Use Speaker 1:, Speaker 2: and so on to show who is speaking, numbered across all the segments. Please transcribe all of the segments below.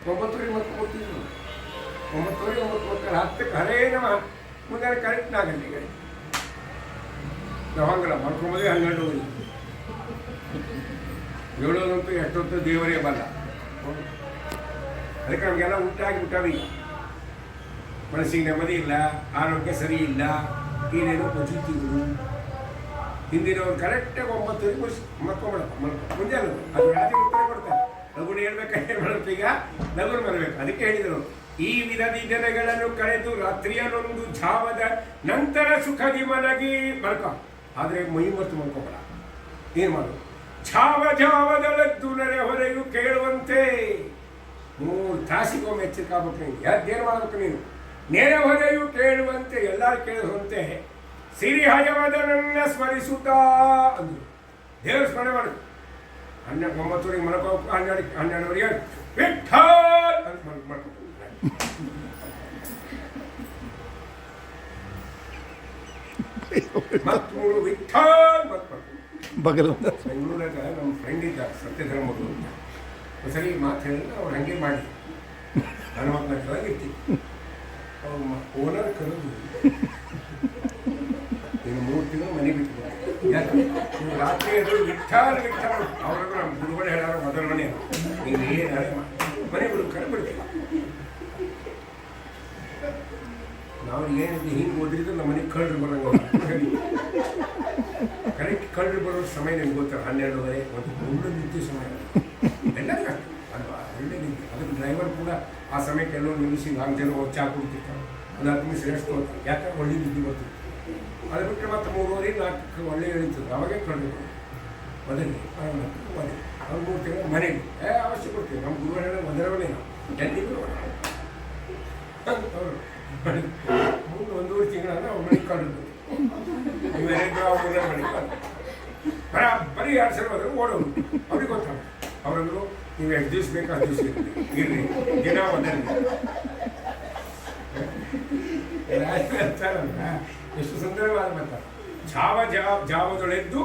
Speaker 1: 9 ಮತ್ತು ಕೊಡ್ತಿದ್ರು 9 10ಕ್ಕೆ ಹರೇ ನಮಃ ಮುಂದೆ ಕರೆಕ್ಟ್ ನಾಗಲ್ಲಿ ಈಗ ನಾವು ಹಂಗಲ್ಲ ಮಾಡ್ಕೊಂಬೋದೇ 12 ಹೇಳೋದಂತೂ ಎಷ್ಟೊತ್ತು ದೇವರೇ ಬಲ್ಲ. ಅದಕ್ಕೆ ನಮಗೆಲ್ಲ ಊಟಾಗಿ ಮನಸ್ಸಿಗೆ ನೆಮ್ಮದಿ ಇಲ್ಲ, ಆರೋಗ್ಯ ಸರಿ ಇಲ್ಲ, ಏನೇನೋ ಬದುಕಿದ್ರು. ಹಿಂದಿನವ್ರು ಕರೆಕ್ಟಾಗಿ 9 ಮಲ್ಕೊಂಬಿಡಪ್ಪ ಮುಂಜಾನೆ ಅದು ರಾತ್ರಿ ಉತ್ತರ ಕೊಡ್ತಾರೆ. ಲಗುನ ಹೇಳ್ಬೇಕಾದ್ರೆ ಮಾಡುತ್ತೆ, ಈಗ ಲಗುನ ಬರಬೇಕು. ಅದಕ್ಕೆ ಹೇಳಿದರು, ಈ ವಿಧದ ದಿನಗಳನ್ನು ಕಳೆದು ರಾತ್ರಿಯಲ್ಲೊಂದು ಜಾವದ ನಂತರ ಸುಖದಿ ಮಲಗಿ ಮಲ್ಕೊ. ಆದರೆ ಮೈ ಮತ್ತು ಮಲ್ಕೋಬೇಡ. ಏನು ಮಾಡು, ಜಾವದಳೆದ್ದು ನೆರೆ ಹೊರೆಯು ಕೇಳುವಂತೆ 3 ತಾಸಿಗೊಮ್ಮೆ ಎಚ್ಚರಿಕಾಗ್ಬೇಕು. ನೀನು ಯಾವ್ದೇನು ಮಾಡ್ಬೇಕು, ನೀನು ನೆರೆ ಹೊರೆಯು ಕೇಳುವಂತೆ, ಎಲ್ಲರೂ ಕೇಳುವಂತೆ ಸಿರಿಹಯವದನನ್ನ ಸ್ಮರಿಸುತ್ತಾ ಅಂದರು. ದೇವರು ಸ್ಮರಣೆ ಮಾಡು. 9 ಮಲ್ಕೋ, 12ವರೆಗೆ ವಿಠ್ಠಲ್ ಅಂತ ಮಾಡ್ಕೊಂಡು ಮತ್3 ವಿಠ್ಠಲ್ ಬೆಂಗಳೂರಾಗ ನಮ್ಮ ಫ್ರೆಂಡ್ ಇದ್ದ ಸತ್ಯಧರ್ಮಗಳು. ಒಂದ್ಸರಿ ಮಾತು ಹೇಳಿದ್ರೆ ಅವ್ರು ಹಂಗೆ ಮಾಡಿ ನಾನು ಮಾತನಾಡ್ದಾಗ ಇರ್ತೀವಿ. ಅವ್ರು ಓನರ್ ಕರೆದು ನೀನು 3 ತಿಂಗಳು ಮನೆ ಬಿಟ್ಟು ಯಾಕೆ ರಾತ್ರಿ ಅದು ವಿಠ್ಠಲ್ ಅವ್ರಿಗೂ ನಮ್ಮ ಗುರುಗಳು ಹೇಳೋರು ಮೊದಲ ಮನೆ ನೀನು ಏನು ಮನೆ ಬಿಡು ಕರೆಬಿಡ್ತೀವಿ. ನಾವು ಏನಿದೆ ಹಿಂಗೆ ಓದಿದ್ರೆ ನಮ್ಮ ಮನೆಗೆ ಕಳ್ರು ಬರೋಂಗ ಕರೆಕ್ಟ್ ಕಳ್ರು ಬರೋ ಸಮಯ ನಿಮ್ಗೆ ಗೊತ್ತಾರೆ. 12ವರೆ ಒಂದು ಒಳ್ಳೆ ನಿಂತು ಸಮಯ ಎಲ್ಲರಿಗೂ ಅಲ್ವಾ, ಒಳ್ಳೆ ನಿಂತು. ಅದಕ್ಕೆ ಡ್ರೈವರ್ ಕೂಡ ಆ ಸಮಯಕ್ಕೆ ಎಲ್ಲೋ ನಿಲ್ಲಿಸಿ 4 ಜನ ಹೋಗಿ ಚಾ ಕುಡಿತಿರ್ತಾರೆ. ಒಂದು 10 ನಿಮಿಷ ರೆಸ್ಟ್ ಹೋಗ್ತಾರೆ. ಯಾಕಂದ್ರೆ ಒಳ್ಳೆ ನಿದ್ದೆ ಬರ್ತಿತ್ತು. ಅದು ಬಿಟ್ಟರೆ ಮತ್ತೆ 3:30 4ಕ್ಕೆ ಒಳ್ಳೆ ಎಳೀತದೆ. ಅವಾಗೇ ಕಳ್ರು ಮೊದಲೇ ಅವ್ರು 3 ತಿಂಗಳು ಮನೆಗೆ ಅವಶ್ಯ ಕೊಡ್ತೀವಿ. ನಮ್ಮ ಗುರುಗಳು ಹೇಳೋ ಮೊದಲವನೇ ನಾವು ಎಲ್ಲಿಗೂ ಅವರು 1.5 ತಿಂಗಳನ್ನ ಅವ್ರು ಮನೆಗೆ ಕಳ್ರು ಬರೀ 2 ಸಲ ಹೋದ್ರೆ ಓಡೋರು. ಅವ್ರಿಗೆ ಗೊತ್ತಾಗ ಅವರಂದ್ರು ನೀವು ಎಷ್ಟು ದಿವಸ ಬೇಕು 10 ದಿವಸ ಇರ್ರಿ ದಿನ ಒಂದರಿಂದ ಅಂತಾರಲ್ಲ. ಎಷ್ಟು ಸುಂದರವಾದ ಮತ. ಜಾವದೊಳೆದ್ದು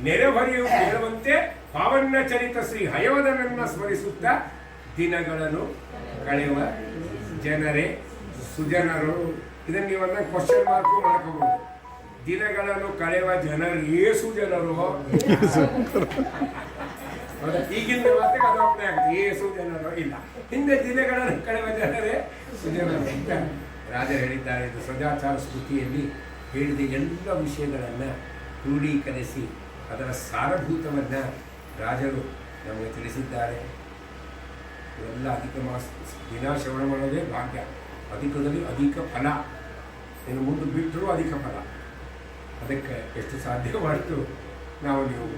Speaker 1: ನೆರೆಹೊರೆಯು ಕೇಳುವಂತೆ ಪಾವನ ಚರಿತ ಶ್ರೀ ಹಯವದನನ್ನ ಸ್ಮರಿಸುತ್ತಾ ದಿನಗಳನ್ನು ಕಳೆಯುವ ಜನರೇ ಸುಜನರು. ಇದನ್ನು ನೀವನ್ನ ಕ್ವಶನ್ ಮಾರ್ಕು ಮಾಡ್ಕೋಬಹುದು. ದಿನಗಳನ್ನು ಕಳೆಯುವ ಜನರು ಏಸು ಜನರು. ಈಗಿನ ಮಾತಿಗೆ ಅದು ಅಪ್ಲೈ ಆಗುತ್ತೆ. ಏಸು ಜನರು ಇಲ್ಲ, ಹಿಂದೆ ದಿನಗಳನ್ನು ಕಳೆಯುವ ಜನರೇ ಸುಜನರು ಅಂತ ರಾಜರು ಹೇಳಿದ್ದಾರೆ. ಇದು ಸದಾಚಾರ ಸ್ಮೃತಿಯಲ್ಲಿ ಹೇಳಿದ ಎಲ್ಲ ವಿಷಯಗಳನ್ನು ಕ್ರೋಢೀಕರಿಸಿ ಅದರ ಸಾರಭೂತವನ್ನು ರಾಜರು ನಮಗೆ ತಿಳಿಸಿದ್ದಾರೆ. ಇವೆಲ್ಲ ಅಧಿಕ ಮಾಸ ದಿನ ಶ್ರವಣ ಮಾಡೋದೇ ಭಾಗ್ಯ. ಅಧಿಕದಲ್ಲಿ ಅಧಿಕ ಫಲ, ಇನ್ನು ಮುಂದೆ ಬಿಟ್ಟರೂ ಅಧಿಕ ಫಲ. ಅದಕ್ಕೆ ಎಷ್ಟು ಸಾಧ್ಯವಾಯಿತು ನಾವು ನೀವು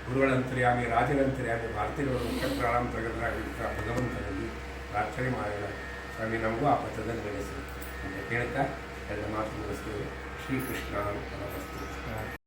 Speaker 1: ಗುರುಗಳಂತರ್ಯಾಮಿ ರಾಜರಂತರ್ಯಾಮಿ ಭಾರತೀಯರ ಮುಖ್ಯಪ್ರಾಣಾಂತರ್ಗತರಾಗಿದ್ದ ಭಗವಂತನಲ್ಲಿ ಪ್ರಾರ್ಥನೆ ಮಾಡೋಣ. ಸ್ವಾಮಿ ನಮಗೂ ಆ ಪಥದಲ್ಲಿ ನಡೆಸಿ ಅಂತ ಹೇಳ್ತಾ ಎಲ್ಲ ಮಾತು ಮುಗಿಸ್ತೇವೆ. ಶ್ರೀಕೃಷ್ಣ ನಮಸ್ತೆ.